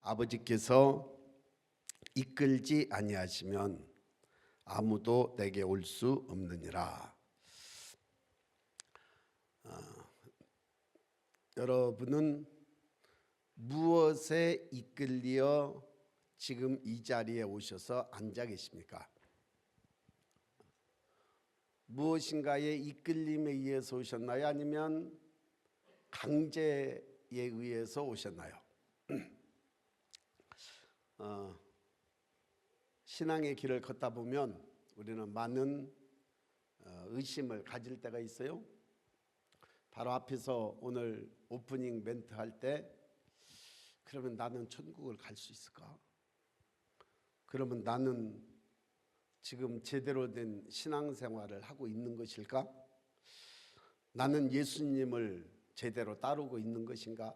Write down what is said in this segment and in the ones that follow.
아버지께서 이끌지 아니하시면 아무도 내게 올 수 없느니라. 여러분은 무엇에 이끌려 지금 이 자리에 오셔서 앉아 계십니까? 무엇인가의 이끌림에 의해서 오셨나요? 아니면 강제에 의해서 오셨나요? 신앙의 길을 걷다 보면 우리는 많은 의심을 가질 때가 있어요. 바로 앞에서 오늘 오프닝 멘트 할 때 그러면 나는 천국을 갈 수 있을까? 그러면 나는 지금 제대로 된 신앙생활을 하고 있는 것일까? 나는 예수님을 제대로 따르고 있는 것인가?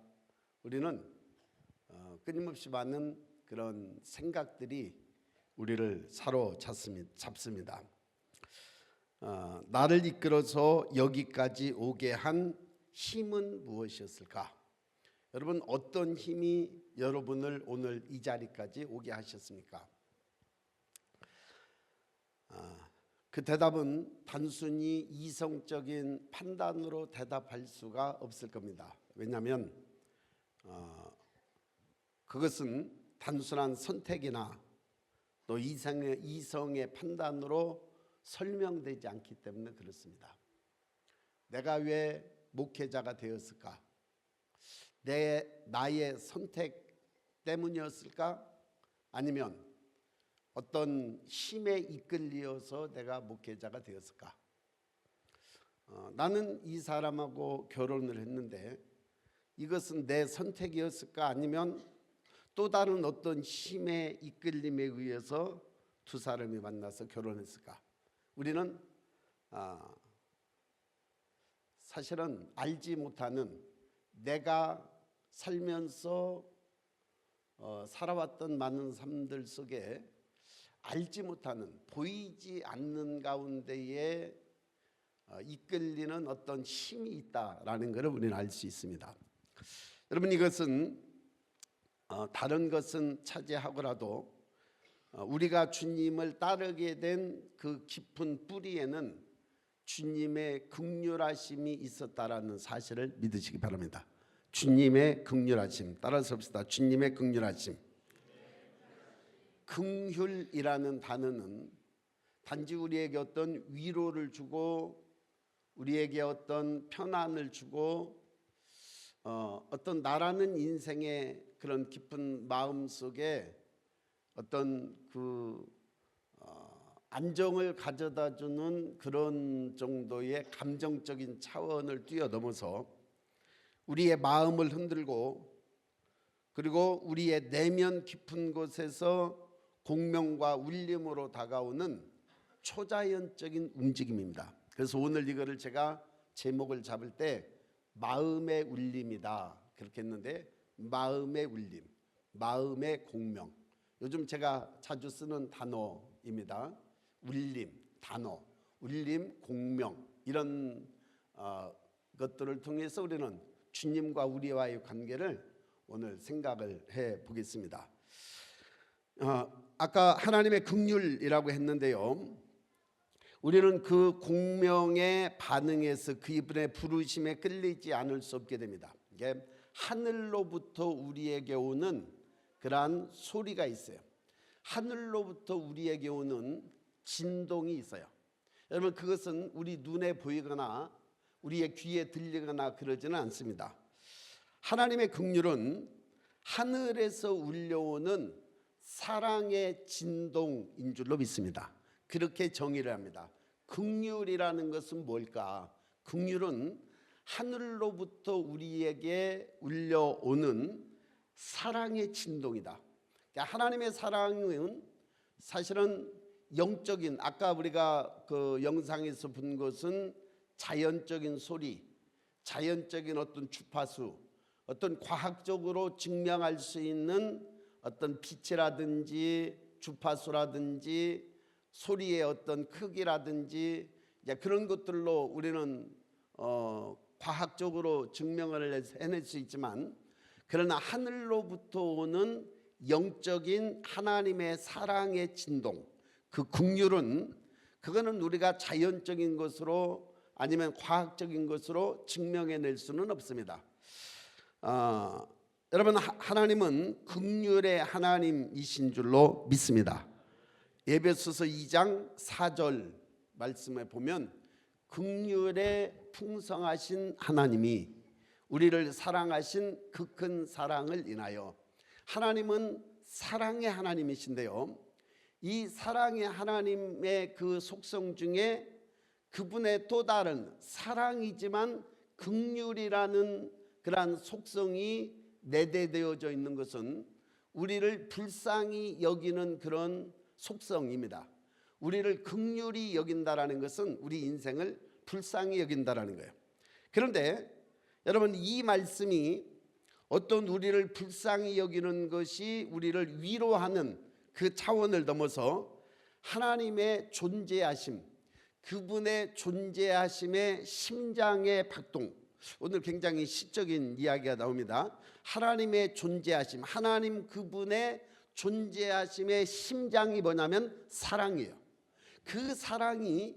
우리는 끊임없이 많은 그런 생각들이 우리를 사로잡습니다. 나를 이끌어서 여기까지 오게 한 힘은 무엇이었을까? 여러분, 어떤 힘이 여러분을 오늘 이 자리까지 오게 하셨습니까? 그 대답은 단순히 이성적인 판단으로 대답할 수가 없을 겁니다. 왜냐하면 그것은 단순한 선택이나 또 이성의 판단으로 설명되지 않기 때문에 그렇습니다. 내가 왜 목회자가 되었을까? 나의 선택 때문이었을까? 아니면 어떤 힘에 이끌려서 내가 목회자가 되었을까? 나는 이 사람하고 결혼을 했는데 이것은 내 선택이었을까? 아니면 또 다른 어떤 힘의 이끌림에 의해서 두 사람이 만나서 결혼했을까? 우리는 사실은 알지 못하는 내가 살면서 살아왔던 많은 삶들 속에 알지 못하는 보이지 않는 가운데에 이끌리는 어떤 힘이 있다라는 것을 우리는 알 수 있습니다. 여러분, 이것은 다른 것은 차지하고라도 우리가 주님을 따르게 된 그 깊은 뿌리에는 주님의 긍휼하심이 있었다라는 사실을 믿으시기 바랍니다. 주님의 긍휼하심, 따라서 봅시다. 주님의 긍휼하심. 긍휼이라는 단어는 단지 우리에게 어떤 위로를 주고 우리에게 어떤 편안을 주고 어떤 나라는 인생의 그런 깊은 마음 속에 어떤 안정을 가져다 주는 그런 정도의 감정적인 차원을 뛰어넘어서 우리의 마음을 흔들고 그리고 우리의 내면 깊은 곳에서 공명과 울림으로 다가오는 초자연적인 움직임입니다. 그래서 오늘 이거를 제가 제목을 잡을 때 마음의 울림이다 그렇게 했는데, 마음의 울림, 마음의 공명, 요즘 제가 자주 쓰는 단어입니다. 울림, 단어, 울림, 공명, 이런 것들을 통해서 우리는 주님과 우리와의 관계를 오늘 생각을 해 보겠습니다. 아까 하나님의 긍휼이라고 했는데요, 우리는 그 공명에 반응해서 그분의 부르심에 끌리지 않을 수 없게 됩니다. 이게 하늘로부터 우리에게 오는 그러한 소리가 있어요. 하늘로부터 우리에게 오는 진동이 있어요. 여러분, 그것은 우리 눈에 보이거나 우리의 귀에 들리거나 그러지는 않습니다. 하나님의 긍휼은 하늘에서 울려오는 사랑의 진동인 줄로 믿습니다. 그렇게 정의를 합니다. 긍휼이라는 것은 뭘까? 긍휼은 하늘로부터 우리에게 울려오는 사랑의 진동이다. 하나님의 사랑은 사실은 영적인, 아까 우리가 그 영상에서 본 것은 자연적인 소리, 자연적인 어떤 주파수, 어떤 과학적으로 증명할 수 있는 어떤 빛이라든지 주파수라든지 소리의 어떤 크기라든지 그런 것들로 우리는 과학적으로 증명을 해낼 수 있지만, 그러나 하늘로부터 오는 영적인 하나님의 사랑의 진동, 그 긍휼은 그거는 우리가 자연적인 것으로 아니면 과학적인 것으로 증명해낼 수는 없습니다. 여러분, 하나님은 긍휼의 하나님이신 줄로 믿습니다. 에베소서 2장 4절 말씀에 보면 긍휼에 풍성하신 하나님이 우리를 사랑하신 그 큰 사랑을 인하여, 하나님은 사랑의 하나님이신데요, 이 사랑의 하나님의 그 속성 중에 그분의 또 다른 사랑이지만 긍휼이라는 그러한 속성이 내재되어져 있는 것은 우리를 불쌍히 여기는 그런 속성입니다. 우리를 긍휼히 여긴다라는 것은 우리 인생을 불쌍히 여긴다라는 거예요. 그런데 여러분, 이 말씀이 어떤 우리를 불쌍히 여기는 것이 우리를 위로하는 그 차원을 넘어서 하나님의 존재하심, 그분의 존재하심의 심장의 박동, 오늘 굉장히 시적인 이야기가 나옵니다. 하나님의 존재하심, 하나님 그분의 존재하심의 심장이 뭐냐면 사랑이에요. 그 사랑이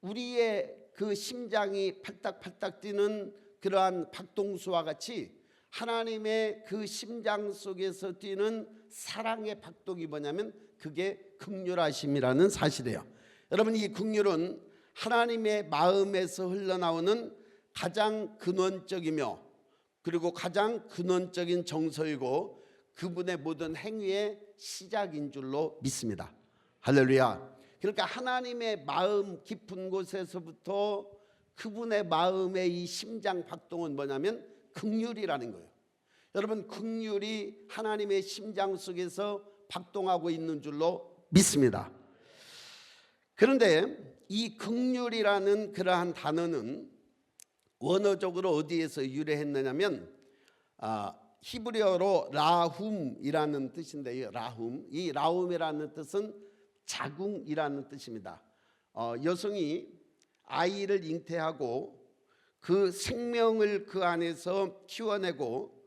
우리의 그 심장이 팔딱팔딱 뛰는 그러한 박동수와 같이 하나님의 그 심장 속에서 뛰는 사랑의 박동이 뭐냐면 그게 긍휼하심이라는 사실이에요. 여러분, 이 긍휼은 하나님의 마음에서 흘러나오는 가장 근원적이며 그리고 가장 근원적인 정서이고 그분의 모든 행위의 시작인 줄로 믿습니다. 할렐루야. 그러니까 하나님의 마음 깊은 곳에서부터 그분의 마음의 이 심장 박동은 뭐냐면 긍휼이라는 거예요. 여러분, 긍휼이 하나님의 심장 속에서 박동하고 있는 줄로 믿습니다. 그런데 이 긍휼이라는 그러한 단어는 원어적으로 어디에서 유래했느냐면 히브리어로 라훔이라는 뜻인데요. 라훔, 이 라훔이라는 뜻은 자궁이라는 뜻입니다. 여성이 아이를 잉태하고 그 생명을 그 안에서 키워내고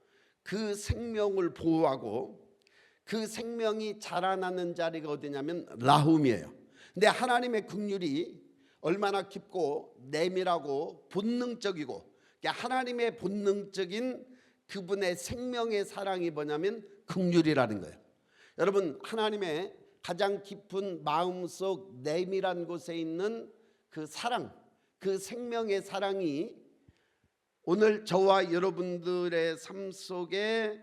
그 생명을 보호하고 그 생명이 자라나는 자리가 어디냐면 라훔이에요. 근데 하나님의 긍휼이 얼마나 깊고 내밀하고 본능적이고, 하나님의 본능적인 그분의 생명의 사랑이 뭐냐면 긍휼이라는 거예요. 여러분, 하나님의 가장 깊은 마음속 내밀한 곳에 있는 그 사랑, 그 생명의 사랑이 오늘 저와 여러분들의 삶 속에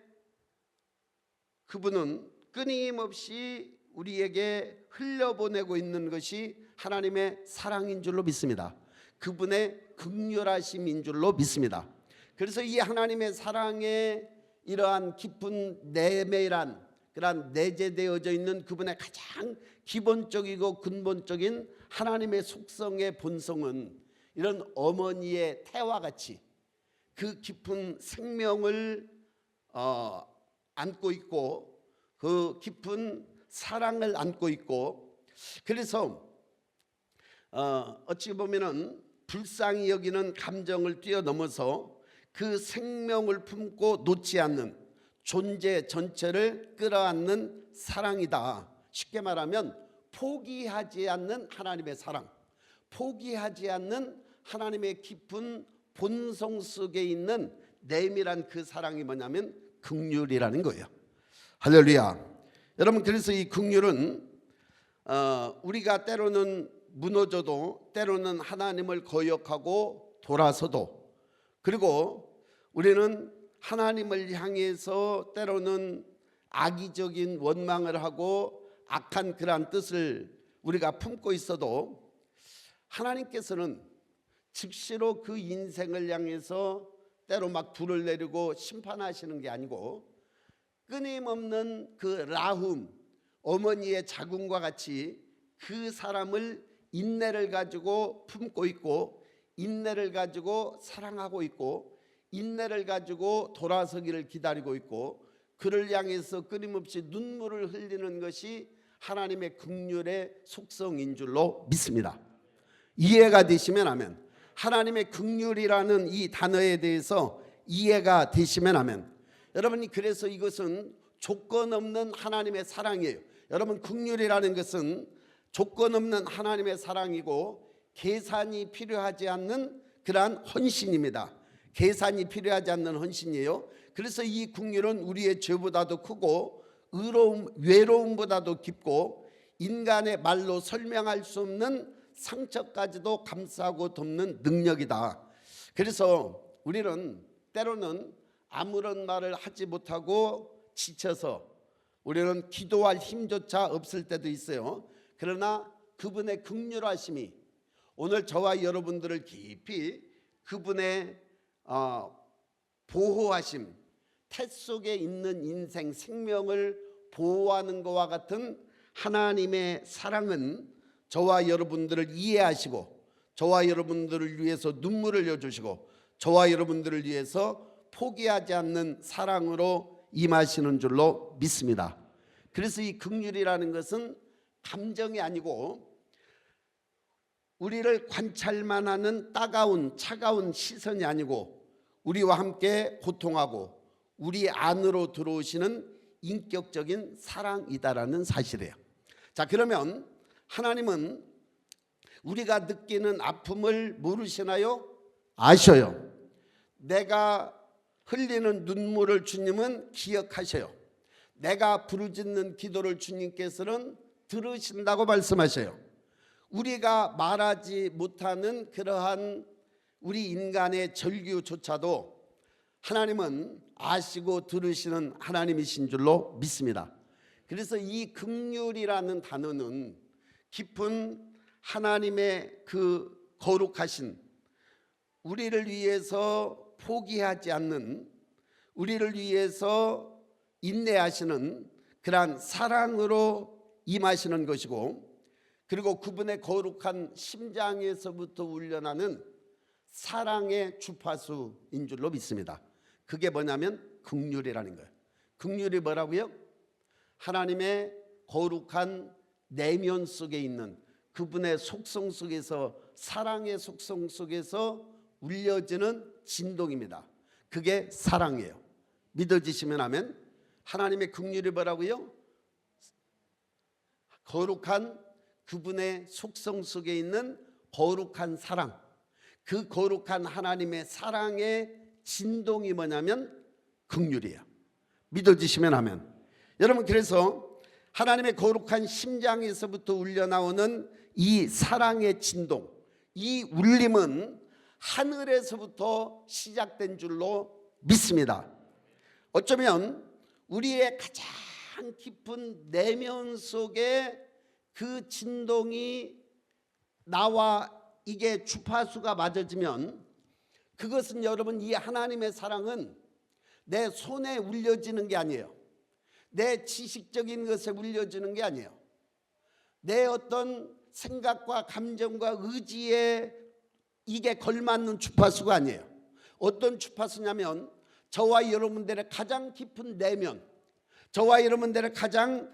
그분은 끊임없이 우리에게 흘려보내고 있는 것이 하나님의 사랑인 줄로 믿습니다. 그분의 긍휼하심인 줄로 믿습니다. 그래서 이 하나님의 사랑의 이러한 깊은 내밀한 그러한 내재되어져 있는 그분의 가장 기본적이고 근본적인 하나님의 속성의 본성은 이런 어머니의 태와 같이 그 깊은 생명을 안고 있고 그 깊은 사랑을 안고 있고, 그래서 어찌 보면은 불쌍히 여기는 감정을 뛰어넘어서 그 생명을 품고 놓지 않는 존재 전체를 끌어안는 사랑이다. 쉽게 말하면 포기하지 않는 하나님의 사랑, 포기하지 않는 하나님의 깊은 본성 속에 있는 내밀한 그 사랑이 뭐냐면 긍휼이라는 거예요. 할렐루야. 여러분, 그래서 이 긍휼은 우리가 때로는 무너져도 때로는 하나님을 거역하고 돌아서도, 그리고 우리는 하나님을 향해서 때로는 악의적인 원망을 하고 악한 그러한 뜻을 우리가 품고 있어도 하나님께서는 즉시로 그 인생을 향해서 때로 막 불을 내리고 심판하시는 게 아니고 끊임없는 그 라훔, 어머니의 자궁과 같이 그 사람을 인내를 가지고 품고 있고, 인내를 가지고 사랑하고 있고, 인내를 가지고 돌아서기를 기다리고 있고, 그를 향해서 끊임없이 눈물을 흘리는 것이 하나님의 긍휼의 속성인 줄로 믿습니다. 이해가 되시면 아멘. 하나님의 긍휼이라는 이 단어에 대해서 이해가 되시면 아멘. 여러분이 그래서 이것은 조건 없는 하나님의 사랑이에요. 여러분, 긍휼이라는 것은 조건 없는 하나님의 사랑이고 계산이 필요하지 않는 그러한 헌신입니다. 계산이 필요하지 않는 헌신이에요. 그래서 이 긍휼은 우리의 죄보다도 크고 외로움보다도 깊고 인간의 말로 설명할 수 없는 상처까지도 감싸고 덮는 능력이다. 그래서 우리는 때로는 아무런 말을 하지 못하고 지쳐서 우리는 기도할 힘조차 없을 때도 있어요. 그러나 그분의 긍휼하심이 오늘 저와 여러분들을 깊이 그분의 보호하심, 태 속에 있는 인생 생명을 보호하는 것과 같은 하나님의 사랑은 저와 여러분들을 이해하시고 저와 여러분들을 위해서 눈물을 흘려주시고 저와 여러분들을 위해서 포기하지 않는 사랑으로 임하시는 줄로 믿습니다. 그래서 이 긍휼이라는 것은 감정이 아니고 우리를 관찰만 하는 따가운 차가운 시선이 아니고 우리와 함께 고통하고 우리 안으로 들어오시는 인격적인 사랑이다라는 사실이에요. 자, 그러면 하나님은 우리가 느끼는 아픔을 모르시나요? 아셔요. 내가 흘리는 눈물을 주님은 기억하셔요. 내가 부르짖는 기도를 주님께서는 들으신다고 말씀하셔요. 우리가 말하지 못하는 그러한 우리 인간의 절규조차도 하나님은 아시고 들으시는 하나님이신 줄로 믿습니다. 그래서 이 긍휼이라는 단어는 깊은 하나님의 그 거룩하신, 우리를 위해서 포기하지 않는, 우리를 위해서 인내하시는 그러한 사랑으로 임하시는 것이고, 그리고 그분의 거룩한 심장에서부터 울려나는 사랑의 주파수인 줄로 믿습니다. 그게 뭐냐면 긍휼이라는 거예요. 긍휼이 뭐라고요? 하나님의 거룩한 내면 속에 있는 그분의 속성 속에서, 사랑의 속성 속에서 울려지는 진동입니다. 그게 사랑이에요. 믿어지시면 아멘. 하나님의 긍휼이 뭐라고요? 거룩한 그분의 속성 속에 있는 거룩한 사랑, 그 거룩한 하나님의 사랑의 진동이 뭐냐면 긍휼이에요. 믿어지시면 아멘. 여러분, 그래서 하나님의 거룩한 심장에서부터 울려나오는 이 사랑의 진동, 이 울림은 하늘에서부터 시작된 줄로 믿습니다. 어쩌면 우리의 가장 깊은 내면 속에 그 진동이 나와 이게 주파수가 맞아지면 그것은 여러분, 이 하나님의 사랑은 내 손에 울려지는 게 아니에요. 내 지식적인 것에 울려지는 게 아니에요. 내 어떤 생각과 감정과 의지에 이게 걸맞는 주파수가 아니에요. 어떤 주파수냐면 저와 여러분들의 가장 깊은 내면, 저와 여러분들의 가장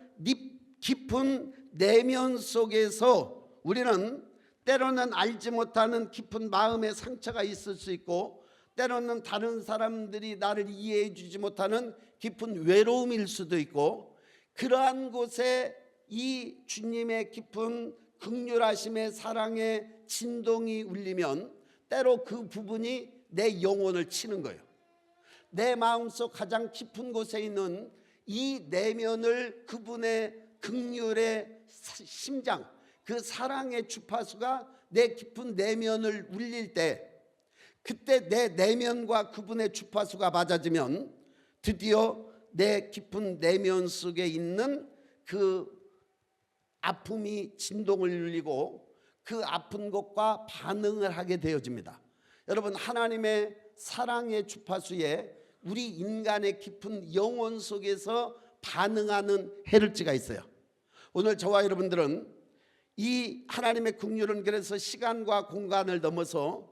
깊은 내면 속에서 우리는 때로는 알지 못하는 깊은 마음의 상처가 있을 수 있고, 때로는 다른 사람들이 나를 이해해 주지 못하는 깊은 외로움일 수도 있고, 그러한 곳에 이 주님의 깊은 긍휼하심의 사랑의 진동이 울리면 때로 그 부분이 내 영혼을 치는 거예요. 내 마음속 가장 깊은 곳에 있는 이 내면을 그분의 긍휼의 심장, 그 사랑의 주파수가 내 깊은 내면을 울릴 때, 그때 내 내면과 그분의 주파수가 맞아지면 드디어 내 깊은 내면 속에 있는 그 아픔이 진동을 울리고 그 아픈 것과 반응을 하게 되어집니다. 여러분, 하나님의 사랑의 주파수에 우리 인간의 깊은 영혼 속에서 반응하는 헤르츠가 있어요. 오늘 저와 여러분들은 이 하나님의 긍휼은 그래서 시간과 공간을 넘어서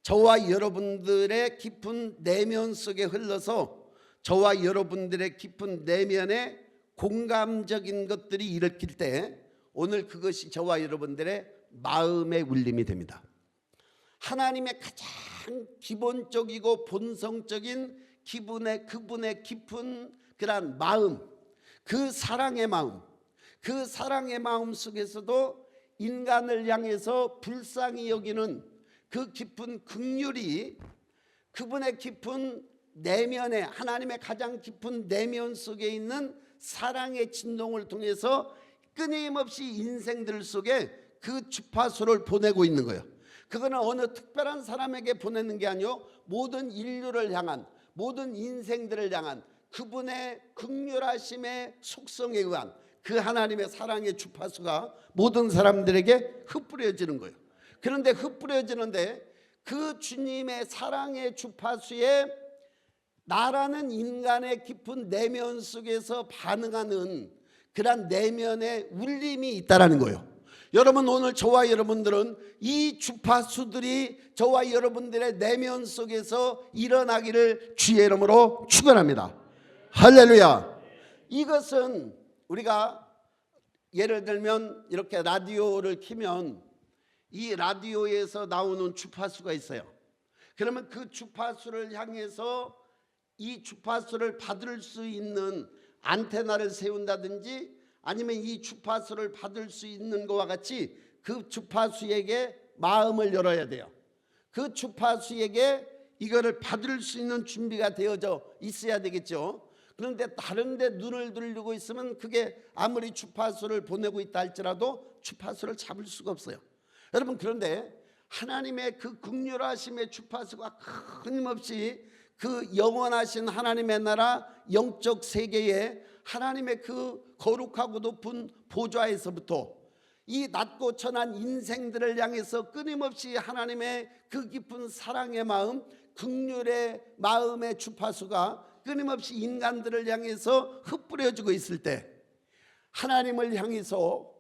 저와 여러분들의 깊은 내면 속에 흘러서 저와 여러분들의 깊은 내면에 공감적인 것들이 일으킬 때 오늘 그것이 저와 여러분들의 마음의 울림이 됩니다. 하나님의 가장 기본적이고 본성적인 그분의 깊은 그러한 마음, 그 사랑의 마음, 그 사랑의 마음 속에서도 인간을 향해서 불쌍히 여기는 그 깊은 긍휼이 그분의 깊은 내면에, 하나님의 가장 깊은 내면 속에 있는 사랑의 진동을 통해서 끊임없이 인생들 속에 그 주파수를 보내고 있는 거예요. 그거는 어느 특별한 사람에게 보내는 게 아니요, 모든 인류를 향한, 모든 인생들을 향한 그분의 긍휼하심의 속성에 의한 그 하나님의 사랑의 주파수가 모든 사람들에게 흩뿌려지는 거예요. 그런데 흩뿌려지는데 그 주님의 사랑의 주파수에 나라는 인간의 깊은 내면 속에서 반응하는 그런 내면의 울림이 있다라는 거예요. 여러분, 오늘 저와 여러분들은 이 주파수들이 저와 여러분들의 내면 속에서 일어나기를 주의 이름으로 축원합니다. 할렐루야. 이것은 우리가 예를 들면 이렇게 라디오를 켜면 이 라디오에서 나오는 주파수가 있어요. 그러면 그 주파수를 향해서 이 주파수를 받을 수 있는 안테나를 세운다든지 아니면 이 주파수를 받을 수 있는 것과 같이 그 주파수에게 마음을 열어야 돼요. 그 주파수에게 이거를 받을 수 있는 준비가 되어져 있어야 되겠죠. 그런데 다른 데 눈을 들리고 있으면 그게 아무리 주파수를 보내고 있다 할지라도 주파수를 잡을 수가 없어요. 여러분, 그런데 하나님의 그 긍휼하심의 주파수가 끊임없이 그 영원하신 하나님의 나라 영적 세계에 하나님의 그 거룩하고 높은 보좌에서부터 이 낮고 천한 인생들을 향해서 끊임없이 하나님의 그 깊은 사랑의 마음, 긍휼의 마음의 주파수가 끊임없이 인간들을 향해서 흩뿌려지고 있을 때, 하나님을 향해서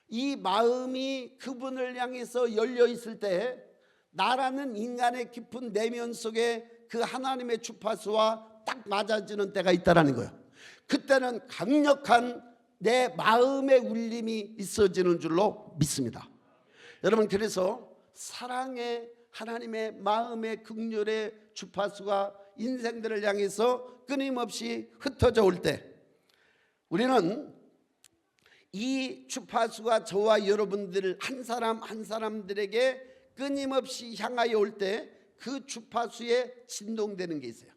이 마음이 그분을 향해서 열려 있을 때 나라는 인간의 깊은 내면 속에 그 하나님의 주파수와 딱 맞아지는 때가 있다라는 거예요. 그때는 강력한 내 마음의 울림이 있어지는 줄로 믿습니다. 여러분, 그래서 사랑의 하나님의 마음의 긍휼의 주파수가 인생들을 향해서 끊임없이 흩어져 올 때, 우리는 이 주파수가 저와 여러분들 한 사람 한 사람들에게 끊임없이 향하여 올 때 그 주파수에 진동되는 게 있어요.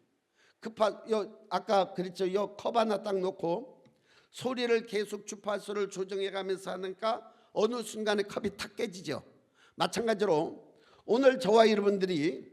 아까 그랬죠. 요 컵 하나 딱 놓고 소리를 계속 주파수를 조정해 가면서 하니까 어느 순간에 컵이 탁 깨지죠. 마찬가지로 오늘 저와 여러분들이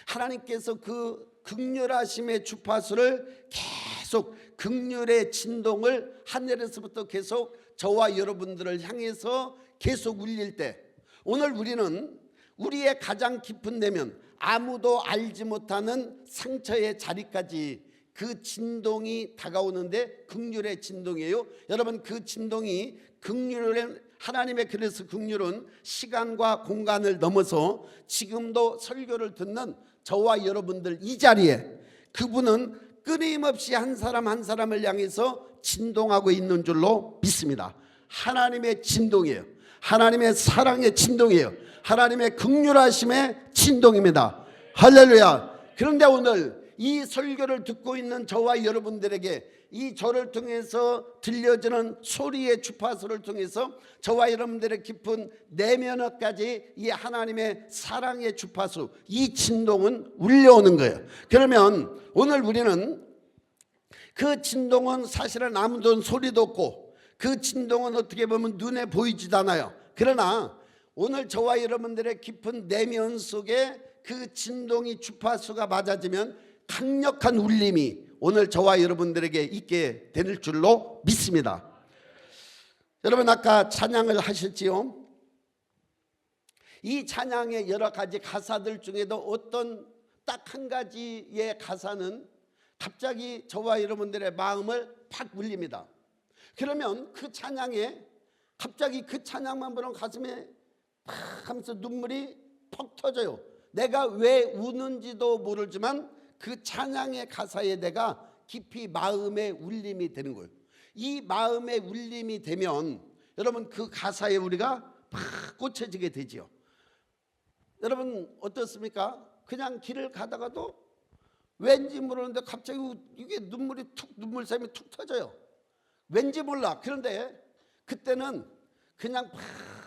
하나님께서 그 긍휼하심의 주파수를 계속, 긍휼의 진동을 하늘에서부터 계속 저와 여러분들을 향해서 계속 울릴 때, 오늘 우리는 우리의 가장 깊은 내면, 아무도 알지 못하는 상처의 자리까지 그 진동이 다가오는데 긍휼의 진동이에요. 여러분, 그 진동이 긍휼의 하나님의, 그래서 긍휼은 시간과 공간을 넘어서 지금도 설교를 듣는 저와 여러분들 이 자리에 그분은 끊임없이 한 사람 한 사람을 향해서 진동하고 있는 줄로 믿습니다. 하나님의 진동이에요. 하나님의 사랑의 진동이에요. 하나님의 긍휼하심의 진동입니다. 할렐루야. 그런데 오늘 이 설교를 듣고 있는 저와 여러분들에게 이 저를 통해서 들려지는 소리의 주파수를 통해서 저와 여러분들의 깊은 내면까지 이 하나님의 사랑의 주파수, 이 진동은 울려오는 거예요. 그러면 오늘 우리는 그 진동은 사실은 아무도 소리도 없고 그 진동은 어떻게 보면 눈에 보이지도 않아요. 그러나 오늘 저와 여러분들의 깊은 내면 속에 그 진동이, 주파수가 맞아지면 강력한 울림이 오늘 저와 여러분들에게 있게 될 줄로 믿습니다. 여러분, 아까 찬양을 하셨지요? 이 찬양의 여러 가지 가사들 중에도 어떤 딱 한 가지의 가사는 갑자기 저와 여러분들의 마음을 팍 울립니다. 그러면 그 찬양에 갑자기 그 찬양만 부르면 가슴에 팍 하면서 눈물이 퍽 터져요. 내가 왜 우는지도 모르지만 그 찬양의 가사에 내가 깊이 마음의 울림이 되는 거예요. 이 마음의 울림이 되면 여러분, 그 가사에 우리가 팍 꽂혀지게 되죠. 여러분, 어떻습니까? 그냥 길을 가다가도 왠지 모르는데 갑자기 이게 눈물샘이 툭 터져요. 왠지 몰라. 그런데 그때는 그냥 막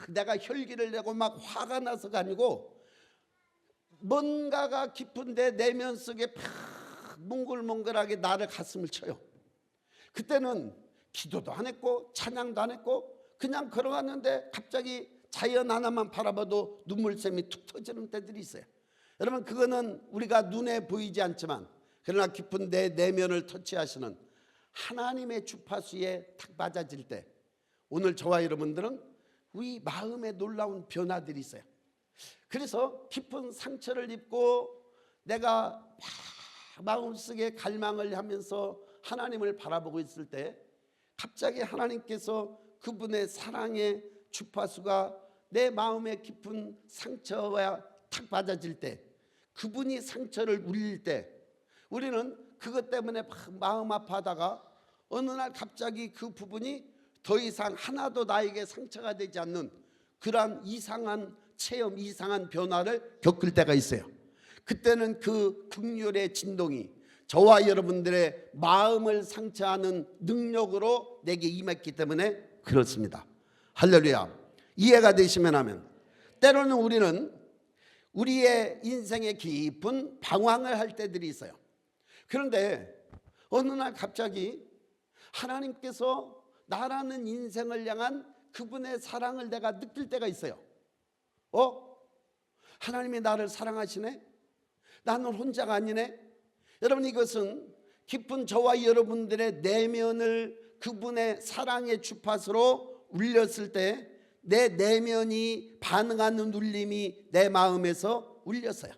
내가 혈기를 내고 막 화가 나서가 아니고 뭔가가 깊은데 내면 속에 팍 몽글몽글하게 나를 가슴을 쳐요. 그때는 기도도 안 했고 찬양도 안 했고 그냥 걸어갔는데 갑자기 자연 하나만 바라봐도 눈물샘이 툭 터지는 때들이 있어요. 여러분, 그거는 우리가 눈에 보이지 않지만 그러나 깊은 내 내면을 터치하시는 하나님의 주파수에 탁 맞아질 때 오늘 저와 여러분들은 우리 마음에 놀라운 변화들이 있어요. 그래서 깊은 상처를 입고 내가 마음속에 갈망을 하면서 하나님을 바라보고 있을 때 갑자기 하나님께서 그분의 사랑의 주파수가 내 마음의 깊은 상처와 탁 맞아질 때, 그분이 상처를 울릴 때 우리는 그것 때문에 마음 아파하다가 어느 날 갑자기 그 부분이 더 이상 하나도 나에게 상처가 되지 않는 그러한 이상한 체험, 이상한 변화를 겪을 때가 있어요. 그때는 그 긍휼의 진동이 저와 여러분들의 마음을 상처하는 능력으로 내게 임했기 때문에 그렇습니다. 할렐루야. 이해가 되시면 하면, 때로는 우리는 우리의 인생의 깊은 방황을 할 때들이 있어요. 그런데 어느 날 갑자기 하나님께서 나라는 인생을 향한 그분의 사랑을 내가 느낄 때가 있어요. 하나님이 나를 사랑하시네? 나는 혼자가 아니네? 여러분, 이것은 깊은 저와 여러분들의 내면을 그분의 사랑의 주파수로 울렸을 때 내 내면이 반응하는 울림이 내 마음에서 울렸어요.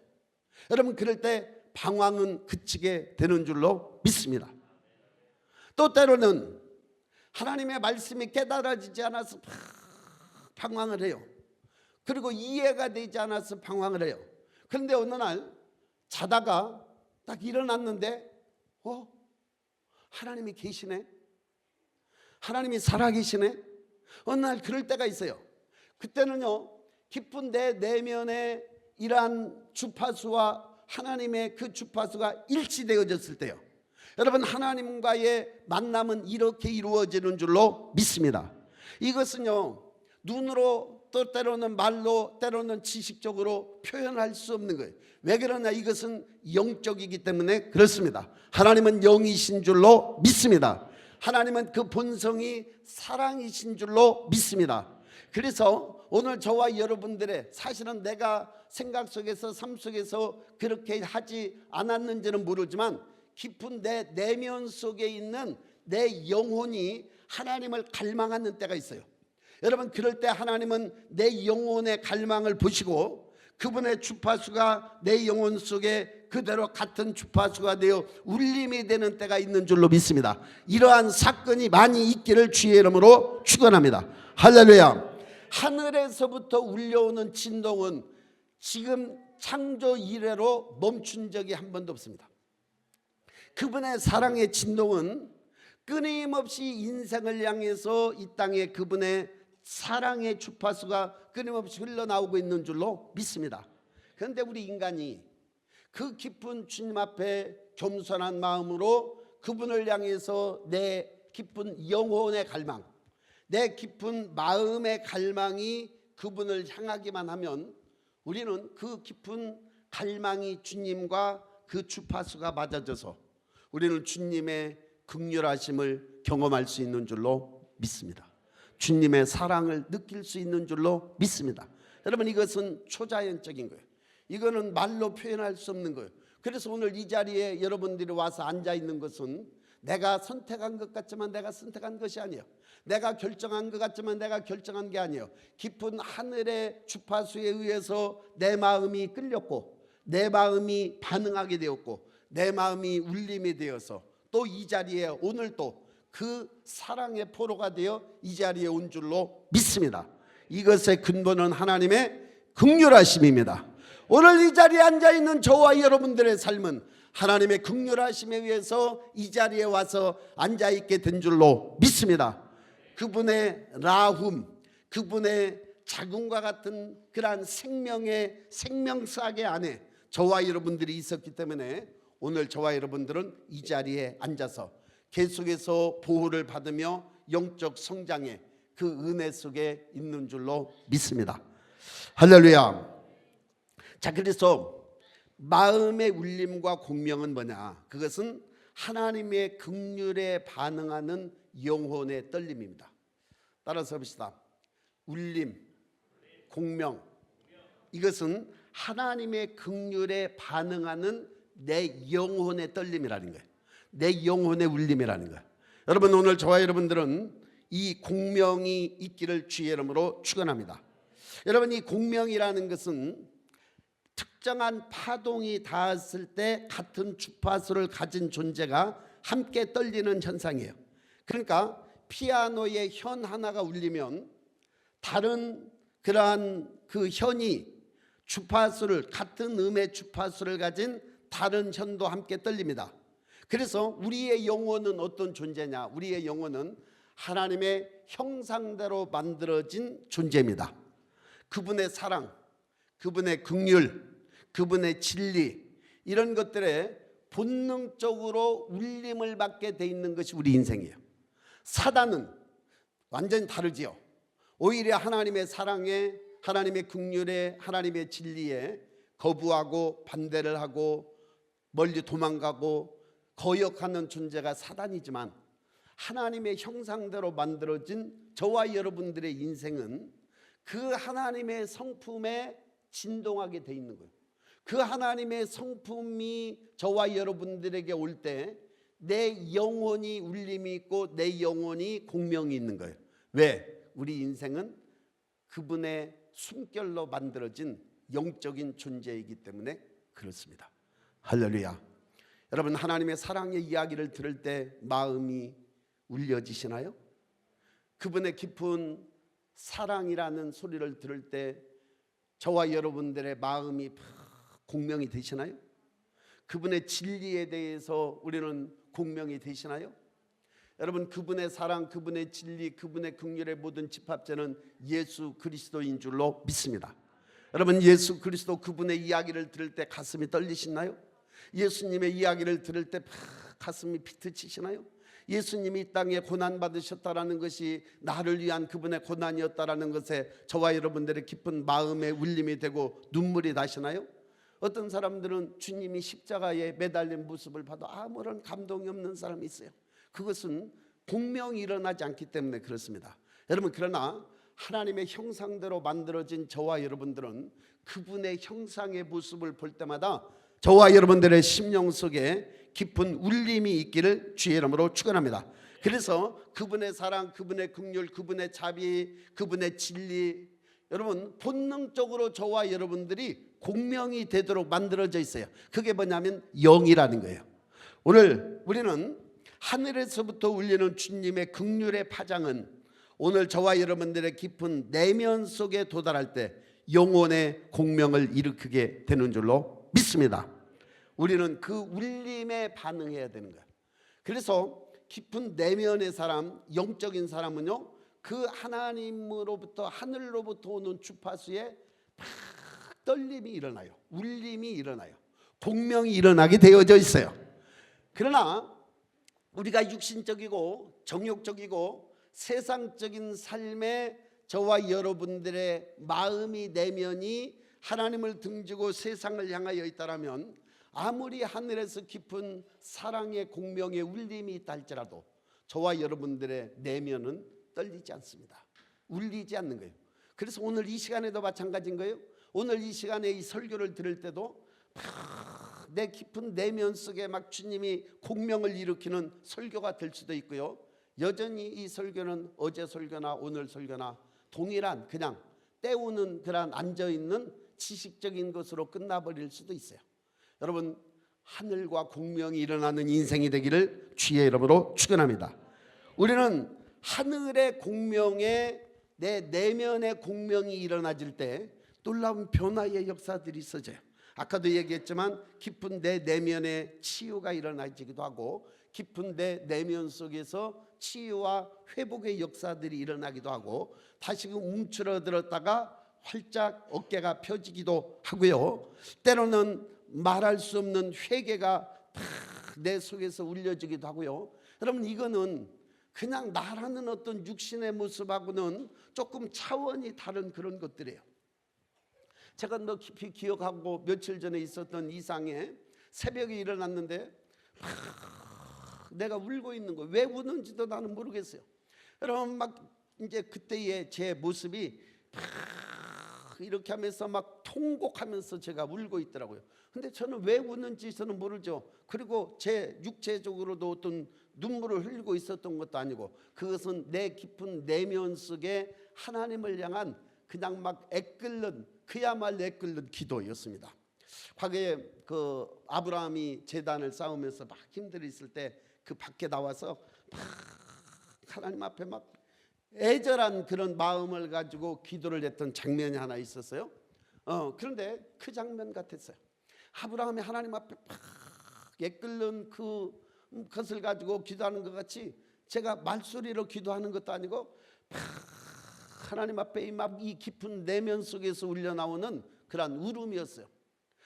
여러분, 그럴 때 방황은 그치게 되는 줄로 믿습니다. 또 때로는 하나님의 말씀이 깨달아지지 않아서 방황을 해요. 그리고 이해가 되지 않아서 방황을 해요. 그런데 어느 날 자다가 딱 일어났는데 하나님이 계시네? 하나님이 살아계시네? 어느 날 그럴 때가 있어요. 그때는요, 깊은 내 내면의 이러한 주파수와 하나님의 그 주파수가 일치되어졌을 때요, 여러분, 하나님과의 만남은 이렇게 이루어지는 줄로 믿습니다. 이것은요, 눈으로 또 때로는 말로 때로는 지식적으로 표현할 수 없는 거예요. 왜 그러냐? 이것은 영적이기 때문에 그렇습니다. 하나님은 영이신 줄로 믿습니다. 하나님은 그 본성이 사랑이신 줄로 믿습니다. 그래서 오늘 저와 여러분들의, 사실은 내가 생각 속에서 삶 속에서 그렇게 하지 않았는지는 모르지만 깊은 내 내면 속에 있는 내 영혼이 하나님을 갈망하는 때가 있어요. 여러분, 그럴 때 하나님은 내 영혼의 갈망을 보시고 그분의 주파수가 내 영혼 속에 그대로 같은 주파수가 되어 울림이 되는 때가 있는 줄로 믿습니다. 이러한 사건이 많이 있기를 주의 이름으로 축원합니다. 할렐루야. 하늘에서부터 울려오는 진동은 지금 창조 이래로 멈춘 적이 한 번도 없습니다. 그분의 사랑의 진동은 끊임없이 인생을 향해서 이 땅에 그분의 사랑의 주파수가 끊임없이 흘러나오고 있는 줄로 믿습니다. 그런데 우리 인간이 그 깊은 주님 앞에 겸손한 마음으로 그분을 향해서 내 깊은 영혼의 갈망, 내 깊은 마음의 갈망이 그분을 향하기만 하면 우리는 그 깊은 갈망이 주님과 그 주파수가 맞아져서 우리는 주님의 긍휼하심을 경험할 수 있는 줄로 믿습니다. 주님의 사랑을 느낄 수 있는 줄로 믿습니다. 여러분, 이것은 초자연적인 거예요. 이거는 말로 표현할 수 없는 거예요. 그래서 오늘 이 자리에 여러분들이 와서 앉아 있는 것은 내가 선택한 것 같지만 내가 선택한 것이 아니에요. 내가 결정한 것 같지만 내가 결정한 게 아니에요. 깊은 하늘의 주파수에 의해서 내 마음이 끌렸고 내 마음이 반응하게 되었고 내 마음이 울림이 되어서 또 이 자리에 오늘 또 그 사랑의 포로가 되어 이 자리에 온 줄로 믿습니다. 이것의 근본은 하나님의 긍휼하심입니다. 오늘 이 자리에 앉아있는 저와 여러분들의 삶은 하나님의 긍휼하심에 의해서 이 자리에 와서 앉아있게 된 줄로 믿습니다. 그분의 라훔, 그분의 자궁과 같은 그러한 생명의 생명사계 안에 저와 여러분들이 있었기 때문에 오늘 저와 여러분들은 이 자리에 앉아서 계속해서 보호를 받으며 영적 성장의 그 은혜 속에 있는 줄로 믿습니다. 할렐루야. 자, 그래서 마음의 울림과 공명은 뭐냐? 그것은 하나님의 긍휼에 반응하는 영혼의 떨림입니다. 따라서 봅시다. 울림, 공명, 이것은 하나님의 긍휼에 반응하는 내 영혼의 떨림이라는 거예요. 내 영혼의 울림이라는 거예요. 여러분, 오늘 저와 여러분들은 이 공명이 있기를 주의 이름으로 축원합니다. 여러분, 이 공명이라는 것은 특정한 파동이 닿았을 때 같은 주파수를 가진 존재가 함께 떨리는 현상이에요. 그러니까 피아노의 현 하나가 울리면 다른 그러한 그 현이 주파수를, 같은 음의 주파수를 가진 다른 현도 함께 떨립니다. 그래서 우리의 영혼은 어떤 존재냐? 우리의 영혼은 하나님의 형상대로 만들어진 존재입니다. 그분의 사랑, 그분의 긍휼, 그분의 진리, 이런 것들에 본능적으로 울림을 받게 돼 있는 것이 우리 인생이에요. 사단은 완전히 다르지요. 오히려 하나님의 사랑에, 하나님의 긍휼에, 하나님의 진리에 거부하고 반대를 하고 멀리 도망가고 거역하는 존재가 사단이지만, 하나님의 형상대로 만들어진 저와 여러분들의 인생은 그 하나님의 성품에 진동하게 돼 있는 거예요. 그 하나님의 성품이 저와 여러분들에게 올 때 내 영혼이 울림이 있고 내 영혼이 공명이 있는 거예요. 왜? 우리 인생은 그분의 숨결로 만들어진 영적인 존재이기 때문에 그렇습니다. 할렐루야. 여러분, 하나님의 사랑의 이야기를 들을 때 마음이 울려지시나요? 그분의 깊은 사랑이라는 소리를 들을 때 저와 여러분들의 마음이 공명이 되시나요? 그분의 진리에 대해서 우리는 공명이 되시나요? 여러분, 그분의 사랑, 그분의 진리, 그분의 긍휼의 모든 집합체는 예수 그리스도인 줄로 믿습니다. 여러분, 예수 그리스도 그분의 이야기를 들을 때 가슴이 떨리시나요? 예수님의 이야기를 들을 때 가슴이 비트치시나요? 예수님이 이 땅에 고난받으셨다라는 것이 나를 위한 그분의 고난이었다라는 것에 저와 여러분들의 깊은 마음의 울림이 되고 눈물이 나시나요? 어떤 사람들은 주님이 십자가에 매달린 모습을 봐도 아무런 감동이 없는 사람이 있어요. 그것은 공명이 일어나지 않기 때문에 그렇습니다. 여러분, 그러나 하나님의 형상대로 만들어진 저와 여러분들은 그분의 형상의 모습을 볼 때마다 저와 여러분들의 심령 속에 깊은 울림이 있기를 주의 이름으로 축원합니다. 그래서 그분의 사랑, 그분의 긍휼, 그분의 자비, 그분의 진리, 여러분, 본능적으로 저와 여러분들이 공명이 되도록 만들어져 있어요. 그게 뭐냐면 영이라는 거예요. 오늘 우리는 하늘에서부터 울리는 주님의 긍휼의 파장은 오늘 저와 여러분들의 깊은 내면 속에 도달할 때 영혼의 공명을 일으키게 되는 줄로 믿습니다. 우리는 그 울림에 반응해야 되는 거예요. 그래서 깊은 내면의 사람, 영적인 사람은요, 그 하나님으로부터, 하늘로부터 오는 주파수에 막 떨림이 일어나요. 울림이 일어나요. 공명이 일어나게 되어져 있어요. 그러나 우리가 육신적이고 정욕적이고 세상적인 삶에 저와 여러분들의 마음이, 내면이 하나님을 등지고 세상을 향하여 있다라면 아무리 하늘에서 깊은 사랑의 공명의 울림이 있다 할지라도 저와 여러분들의 내면은 떨리지 않습니다. 울리지 않는 거예요. 그래서 오늘 이 시간에도 마찬가지인 거예요. 오늘 이 시간에 이 설교를 들을 때도 내 깊은 내면 속에 막 주님이 공명을 일으키는 설교가 될 수도 있고요. 여전히 이 설교는 어제 설교나 오늘 설교나 동일한 그냥 때우는 그런 앉아있는 지식적인 것으로 끝나버릴 수도 있어요. 여러분, 하늘과 공명이 일어나는 인생이 되기를 주의 이름으로 축원합니다. 우리는 하늘의 공명에 내 내면의 공명이 일어나질 때 놀라운 변화의 역사들이 있어져요. 아까도 얘기했지만 깊은 내 내면에 치유가 일어나지기도 하고 깊은 내 내면 속에서 치유와 회복의 역사들이 일어나기도 하고 다시금 움츠러들었다가 활짝 어깨가 펴지기도 하고요. 때로는 말할 수 없는 회개가 내 속에서 울려지기도 하고요. 여러분, 이거는 그냥 나라는 어떤 육신의 모습하고는 조금 차원이 다른 그런 것들이에요. 제가 너 깊이 기억하고 며칠 전에 있었던 이상에 새벽에 일어났는데 내가 울고 있는 거예요. 왜 우는지도 나는 모르겠어요. 여러분, 막 이제 그때의 제 모습이 이렇게 하면서 막 통곡하면서 제가 울고 있더라고요. 근데 저는 왜 우는지 저는 모르죠. 그리고 제 육체적으로도 어떤 눈물을 흘리고 있었던 것도 아니고, 그것은 내 깊은 내면 속에 하나님을 향한 그냥 막 애끓는, 그야말로 애끓는 기도였습니다. 과거에 그 아브라함이 제단을 쌓으면서 막 힘들어 있을 때 그 밖에 나와서 막 하나님 앞에 막 애절한 그런 마음을 가지고 기도를 했던 장면이 하나 있었어요. 그런데 그 장면 같았어요. 아브라함이 하나님 앞에 막 애끓는 그것을 가지고 기도하는 것 같이 제가 말소리로 기도하는 것도 아니고 하나님 앞에 이 깊은 내면 속에서 울려나오는 그런 울음이었어요.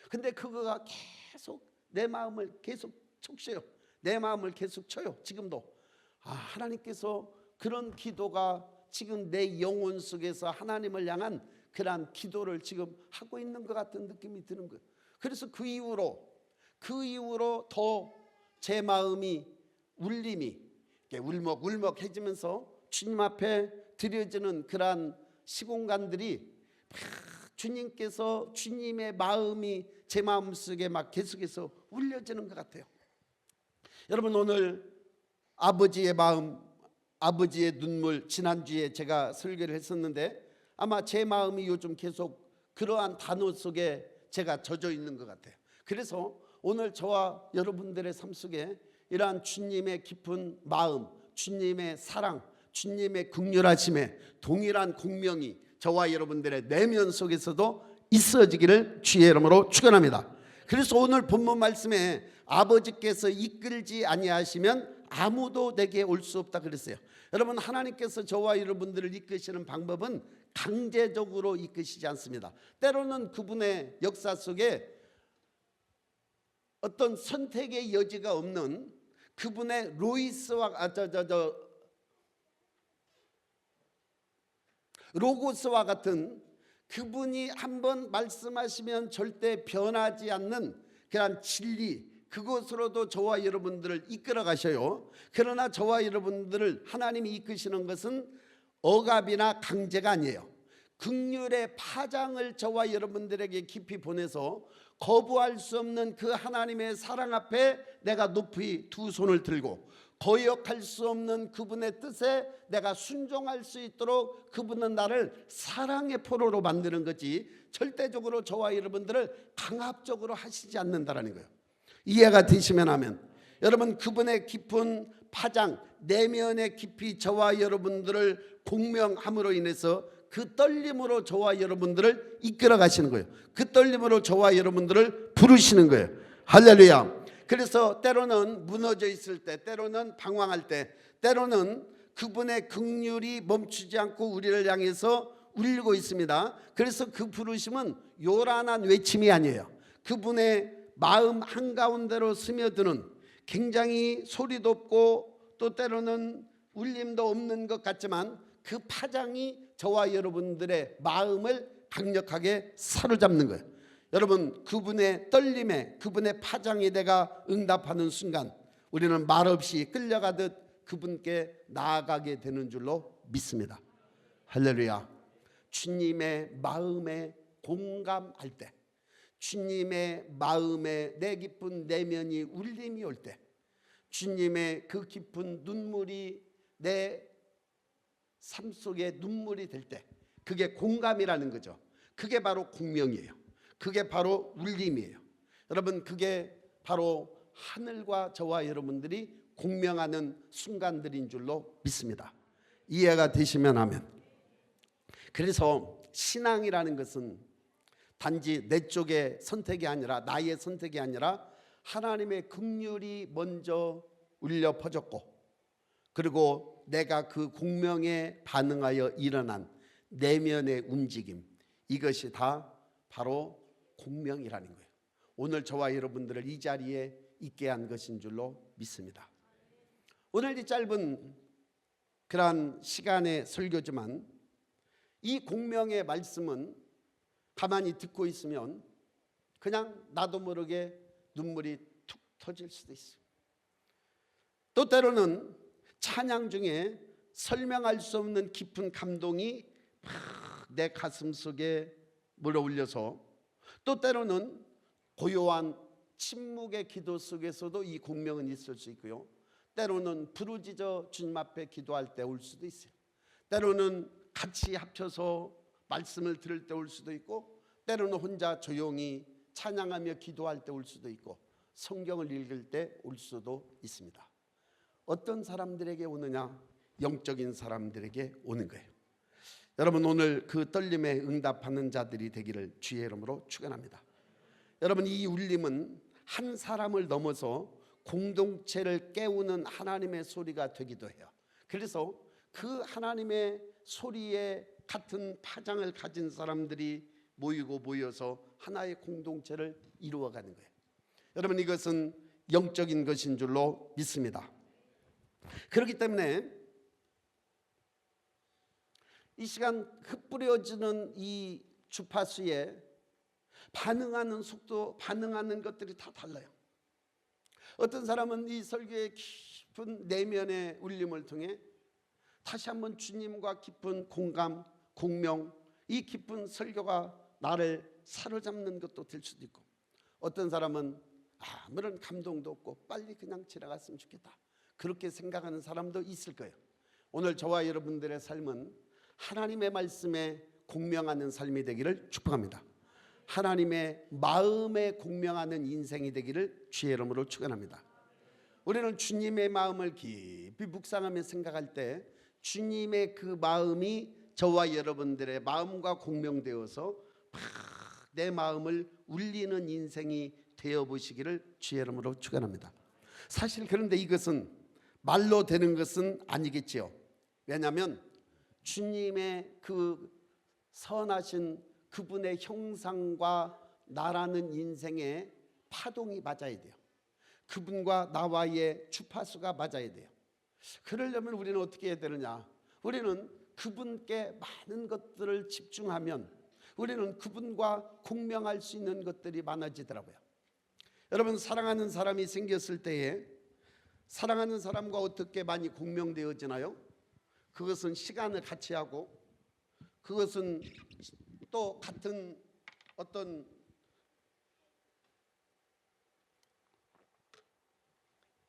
근데 그거가 계속 내 마음을 계속 촉셔요. 내 마음을 계속 쳐요. 지금도 하나님께서 그런 기도가 지금 내 영혼 속에서 하나님을 향한 그러한 기도를 지금 하고 있는 것 같은 느낌이 드는 거예요. 그래서 그 이후로 더 제 마음이 울림이 울먹울먹해지면서 주님 앞에 드려지는 그러한 시공간들이 주님께서 주님의 마음이 제 마음속에 막 계속해서 울려지는 것 같아요. 여러분, 오늘 아버지의 마음, 아버지의 눈물, 지난주에 제가 설교를 했었는데 아마 제 마음이 요즘 계속 그러한 단어 속에 제가 젖어 있는 것 같아요. 그래서 오늘 저와 여러분들의 삶 속에 이러한 주님의 깊은 마음, 주님의 사랑, 주님의 긍휼하심에 동일한 공명이 저와 여러분들의 내면 속에서도 있어지기를 주의 이름으로 축원합니다. 그래서 오늘 본문 말씀에 아버지께서 이끌지 아니하시면 아무도 내게 올 수 없다 그랬어요. 여러분, 하나님께서 저와 여러분들을 이끄시는 방법은 강제적으로 이끄시지 않습니다. 때로는 그분의 역사 속에 어떤 선택의 여지가 없는 그분의 로고스와 같은 그분이 한번 말씀하시면 절대 변하지 않는 그런 진리, 그것으로도 저와 여러분들을 이끌어 가셔요. 그러나 저와 여러분들을 하나님이 이끄시는 것은 억압이나 강제가 아니에요. 긍휼의 파장을 저와 여러분들에게 깊이 보내서 거부할 수 없는 그 하나님의 사랑 앞에 내가 높이 두 손을 들고 거역할 수 없는 그분의 뜻에 내가 순종할 수 있도록 그분은 나를 사랑의 포로로 만드는 거지 절대적으로 저와 여러분들을 강압적으로 하시지 않는다라는 거예요. 이해가 되시면 하면, 여러분, 그분의 깊은 파장, 내면의 깊이 저와 여러분들을 공명함으로 인해서 그 떨림으로 저와 여러분들을 이끌어 가시는 거예요. 그 떨림으로 저와 여러분들을 부르시는 거예요. 할렐루야. 그래서 때로는 무너져 있을 때, 때로는 방황할 때, 때로는 그분의 긍휼이 멈추지 않고 우리를 향해서 울리고 있습니다. 그래서 그 부르심은 요란한 외침이 아니에요. 그분의 마음 한가운데로 스며드는 굉장히 소리도 없고 또 때로는 울림도 없는 것 같지만 그 파장이 저와 여러분들의 마음을 강력하게 사로잡는 거예요. 여러분, 그분의 떨림에, 그분의 파장에 내가 응답하는 순간 우리는 말없이 끌려가듯 그분께 나아가게 되는 줄로 믿습니다. 할렐루야. 주님의 마음에 공감할 때, 주님의 마음에 내 깊은 내면이 울림이 올 때, 주님의 그 깊은 눈물이 내 삶 속에 눈물이 될 때, 그게 공감이라는 거죠. 그게 바로 공명이에요. 그게 바로 울림이에요. 여러분, 그게 바로 하늘과 저와 여러분들이 공명하는 순간들인 줄로 믿습니다. 이해가 되시면 하면. 그래서 신앙이라는 것은 단지 내 쪽의 선택이 아니라, 나의 선택이 아니라 하나님의 긍휼이 먼저 울려 퍼졌고, 그리고 내가 그 공명에 반응하여 일어난 내면의 움직임, 이것이 다 바로 공명이라는 거예요. 오늘 저와 여러분들을 이 자리에 있게 한 것인 줄로 믿습니다. 오늘 이 짧은 그러한 시간의 설교지만 이 공명의 말씀은 가만히 듣고 있으면 그냥 나도 모르게 눈물이 툭 터질 수도 있어요. 또 때로는 찬양 중에 설명할 수 없는 깊은 감동이 막 내 가슴 속에 물어올려서, 또 때로는 고요한 침묵의 기도 속에서도 이 공명은 있을 수 있고요, 때로는 부르짖어 주님 앞에 기도할 때 올 수도 있어요. 때로는 같이 합쳐서 말씀을 들을 때 올 수도 있고, 때로는 혼자 조용히 찬양하며 기도할 때 올 수도 있고, 성경을 읽을 때 올 수도 있습니다. 어떤 사람들에게 오느냐? 영적인 사람들에게 오는 거예요. 여러분, 오늘 그 떨림에 응답하는 자들이 되기를 주의 이름으로 축원합니다. 여러분, 이 울림은 한 사람을 넘어서 공동체를 깨우는 하나님의 소리가 되기도 해요. 그래서 그 하나님의 소리에 같은 파장을 가진 사람들이 모여서 하나의 공동체를 이루어가는 거예요. 여러분, 이것은 영적인 것인 줄로 믿습니다. 그렇기 때문에 이 시간 흩뿌려지는 이 주파수에 반응하는 속도, 반응하는 것들이 다 달라요. 어떤 사람은 이 설교의 깊은 내면의 울림을 통해 다시 한번 주님과 깊은 공감, 공명, 이 깊은 설교가 나를 사로잡는 것도 될 수도 있고, 어떤 사람은 아무런 감동도 없고 빨리 그냥 지나갔으면 좋겠다, 그렇게 생각하는 사람도 있을 거예요. 오늘 저와 여러분들의 삶은 하나님의 말씀에 공명하는 삶이 되기를 축복합니다. 하나님의 마음에 공명하는 인생이 되기를 주의 이름으로 축원합니다. 우리는 주님의 마음을 깊이 묵상하며 생각할 때 주님의 그 마음이 저와 여러분들의 마음과 공명되어서 내 마음을 울리는 인생이 되어보시기를 주의 이름으로 축원합니다. 사실 그런데 이것은 말로 되는 것은 아니겠지요. 왜냐하면 주님의 그 선하신 그분의 형상과 나라는 인생의 파동이 맞아야 돼요. 그분과 나와의 주파수가 맞아야 돼요. 그러려면 우리는 어떻게 해야 되느냐? 우리는 그분께 많은 것들을 집중하면 우리는 그분과 공명할 수 있는 것들이 많아지더라고요. 여러분, 사랑하는 사람이 생겼을 때에 사랑하는 사람과 어떻게 많이 공명되어지나요? 그것은 시간을 같이 하고, 그것은 또 같은 어떤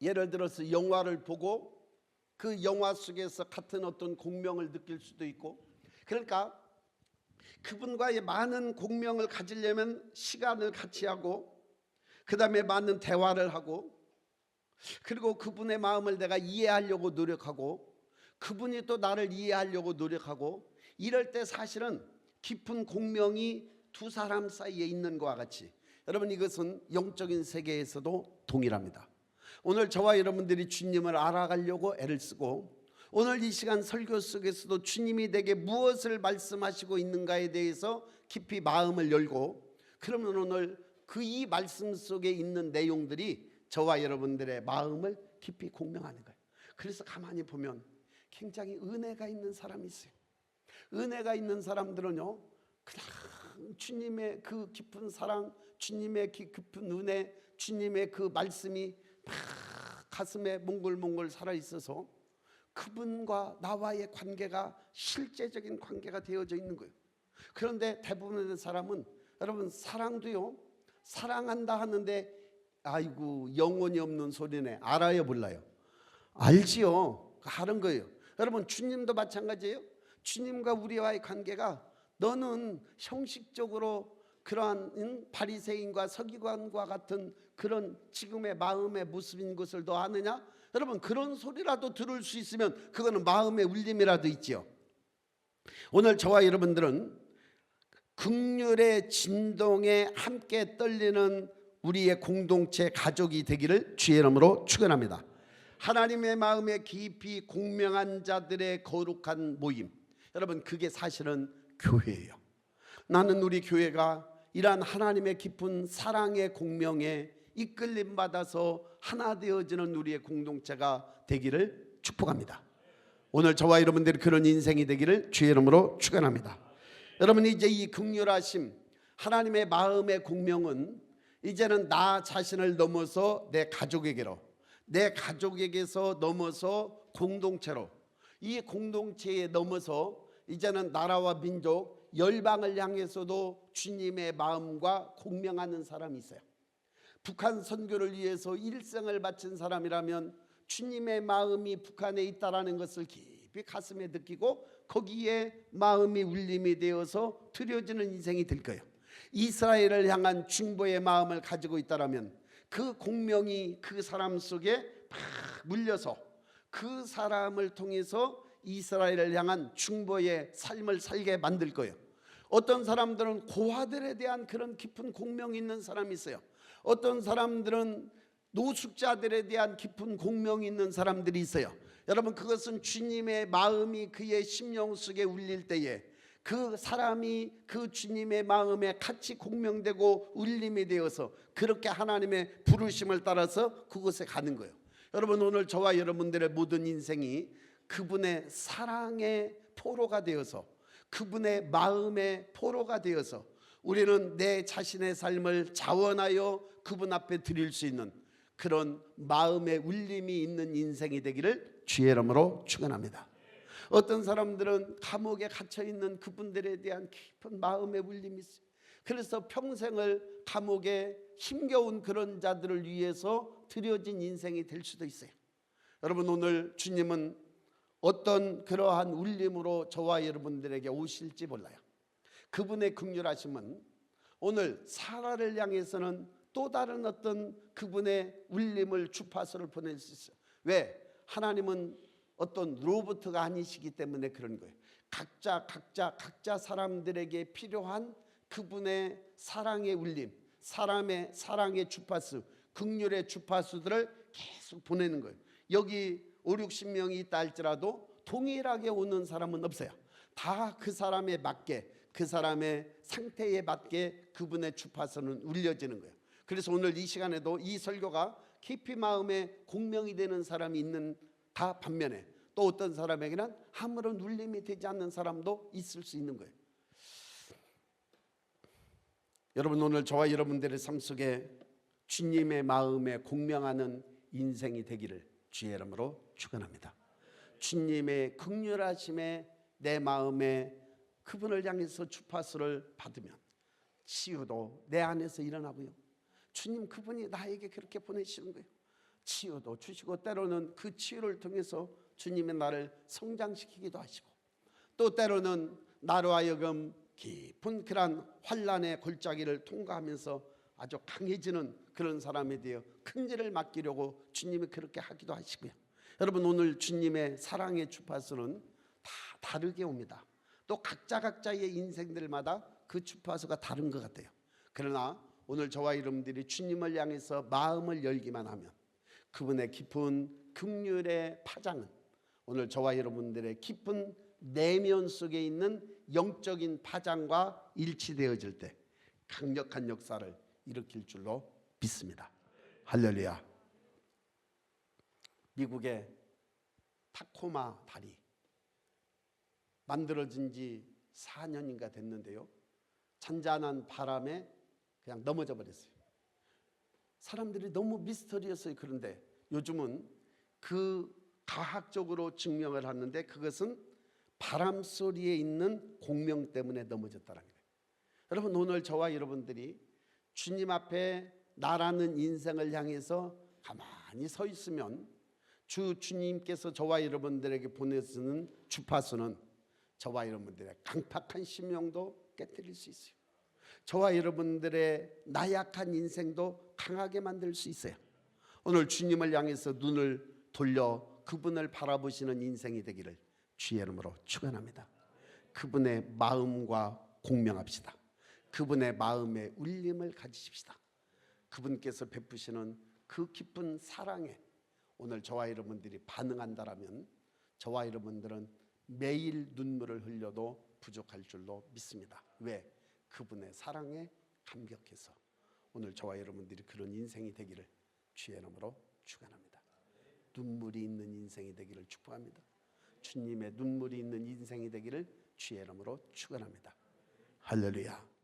예를 들어서 영화를 보고 그 영화 속에서 같은 어떤 공명을 느낄 수도 있고, 그러니까 그분과의 많은 공명을 가지려면 시간을 같이 하고, 그 다음에 많은 대화를 하고, 그리고 그분의 마음을 내가 이해하려고 노력하고, 그분이 또 나를 이해하려고 노력하고, 이럴 때 사실은 깊은 공명이 두 사람 사이에 있는 것과 같이, 여러분, 이것은 영적인 세계에서도 동일합니다. 오늘 저와 여러분들이 주님을 알아가려고 애를 쓰고, 오늘 이 시간 설교 속에서도 주님이 내게 무엇을 말씀하시고 있는가에 대해서 깊이 마음을 열고, 그러면 오늘 그 이 말씀 속에 있는 내용들이 저와 여러분들의 마음을 깊이 공명하는 거예요. 그래서 가만히 보면 굉장히 은혜가 있는 사람이 있어요. 은혜가 있는 사람들은요, 그냥 주님의 그 깊은 사랑, 주님의 깊은 은혜, 주님의 그 말씀이 막 가슴에 몽글몽글 살아있어서 그분과 나와의 관계가 실제적인 관계가 되어져 있는 거예요. 그런데 대부분의 사람은, 여러분, 사랑도요, 사랑한다 하는데 아이고 영혼이 없는 소리네. 알아요, 몰라요? 알지요. 하는 거예요. 여러분, 주님도 마찬가지예요. 주님과 우리와의 관계가, 너는 형식적으로 그러한 바리새인과 서기관과 같은 그런 지금의 마음의 모습인 것을 너 아느냐? 여러분, 그런 소리라도 들을 수 있으면 그거는 마음의 울림이라도 있지요. 오늘 저와 여러분들은 긍휼의 진동에 함께 떨리는 우리의 공동체 가족이 되기를 주의 이름으로 축원합니다. 하나님의 마음에 깊이 공명한 자들의 거룩한 모임, 여러분, 그게 사실은 교회예요. 나는 우리 교회가 이러한 하나님의 깊은 사랑의 공명에 이끌림 받아서 하나 되어지는 우리의 공동체가 되기를 축복합니다. 오늘 저와 여러분들이 그런 인생이 되기를 주의 이름으로 축원합니다. 여러분, 이제 이 긍휼하심, 하나님의 마음의 공명은 이제는 나 자신을 넘어서 내 가족에게로, 내 가족에게서 넘어서 공동체로, 이 공동체에 넘어서 이제는 나라와 민족, 열방을 향해서도 주님의 마음과 공명하는 사람이 있어요. 북한 선교를 위해서 일생을 바친 사람이라면 주님의 마음이 북한에 있다라는 것을 깊이 가슴에 느끼고 거기에 마음이 울림이 되어서 드려지는 인생이 될 거예요. 이스라엘을 향한 중보의 마음을 가지고 있다라면 그 공명이 그 사람 속에 막 물려서 그 사람을 통해서 이스라엘을 향한 중보의 삶을 살게 만들 거예요. 어떤 사람들은 고아들에 대한 그런 깊은 공명이 있는 사람이 있어요. 어떤 사람들은 노숙자들에 대한 깊은 공명이 있는 사람들이 있어요. 여러분, 그것은 주님의 마음이 그의 심령 속에 울릴 때에 그 사람이 그 주님의 마음에 같이 공명되고 울림이 되어서 그렇게 하나님의 부르심을 따라서 그곳에 가는 거예요. 여러분, 오늘 저와 여러분들의 모든 인생이 그분의 사랑의 포로가 되어서, 그분의 마음의 포로가 되어서 우리는 내 자신의 삶을 자원하여 그분 앞에 드릴 수 있는 그런 마음의 울림이 있는 인생이 되기를 주의 이름으로 축원합니다. 어떤 사람들은 감옥에 갇혀 있는 그분들에 대한 깊은 마음의 울림이 있어요. 그래서 평생을 감옥에 힘겨운 그런 자들을 위해서 드려진 인생이 될 수도 있어요. 여러분, 오늘 주님은 어떤 그러한 울림으로 저와 여러분들에게 오실지 몰라요. 그분의 긍휼하심은 오늘 사라를 향해서는 또 다른 어떤 그분의 울림을 주파수를 보낼 수 있어요. 왜? 하나님은 어떤 로봇가 아니시기 때문에 그런 거예요. 각자 사람들에게 필요한 그분의 사랑의 울림, 사람의 사랑의 주파수, 긍휼의 주파수들을 계속 보내는 거예요. 여기 50-60명이 있다 할지라도 동일하게 오는 사람은 없어요. 다 그 사람에 맞게, 그 사람의 상태에 맞게 그분의 주파수는 울려지는 거예요. 그래서 오늘 이 시간에도 이 설교가 깊이 마음에 공명이 되는 사람이 있는 다 반면에 또 어떤 사람에게는 아무런 울림이 되지 않는 사람도 있을 수 있는 거예요. 여러분, 오늘 저와 여러분들의 삶 속에 주님의 마음에 공명하는 인생이 되기를 주의 이름으로 축원합니다. 주님의 긍휼하심에 내 마음에 그분을 향해서 주파수를 받으면 치유도 내 안에서 일어나고요. 주님 그분이 나에게 그렇게 보내시는 거예요. 치유도 주시고 때로는 그 치유를 통해서 주님의 나를 성장시키기도 하시고 또 때로는 나로 하여금 깊은 그런 환난의 골짜기를 통과하면서 아주 강해지는 그런 사람에 대해 큰 일을 맡기려고 주님이 그렇게 하기도 하시고요. 여러분, 오늘 주님의 사랑의 주파수는 다 다르게 옵니다. 또 각자의 인생들마다 그 주파수가 다른 것 같아요. 그러나 오늘 저와 여러분들이 주님을 향해서 마음을 열기만 하면 그분의 깊은 긍휼의 파장은 오늘 저와 여러분들의 깊은 내면 속에 있는 영적인 파장과 일치되어질 때 강력한 역사를 일으킬 줄로 믿습니다. 할렐루야. 미국의 타코마 다리 만들어진 지 4년인가 됐는데요. 잔잔한 바람에 그냥 넘어져 버렸어요. 사람들이 너무 미스터리했어요. 그런데 요즘은 그 과학적으로 증명을 하는데 그것은 바람 소리에 있는 공명 때문에 넘어졌다는 거예요. 여러분, 오늘 저와 여러분들이 주님 앞에 나라는 인생을 향해서 가만히 서 있으면 주님께서 저와 여러분들에게 보내주는 주파수는 저와 여러분들의 강팍한 심령도 깨뜨릴 수 있어요. 저와 여러분들의 나약한 인생도 강하게 만들 수 있어요. 오늘 주님을 향해서 눈을 돌려 그분을 바라보시는 인생이 되기를 주의 이름으로 축원합니다. 그분의 마음과 공명합시다. 그분의 마음의 울림을 가지십시다. 그분께서 베푸시는 그 깊은 사랑에 오늘 저와 여러분들이 반응한다라면 저와 여러분들은 매일 눈물을 흘려도 부족할 줄로 믿습니다. 왜? 그분의 사랑에 감격해서 오늘 저와 여러분들이 그런 인생이 되기를 주의 이름으로 축원합니다. 눈물이 있는 인생이 되기를 축복합니다. 주님의 눈물이 있는 인생이 되기를 주의 이름으로 축원합니다. 할렐루야.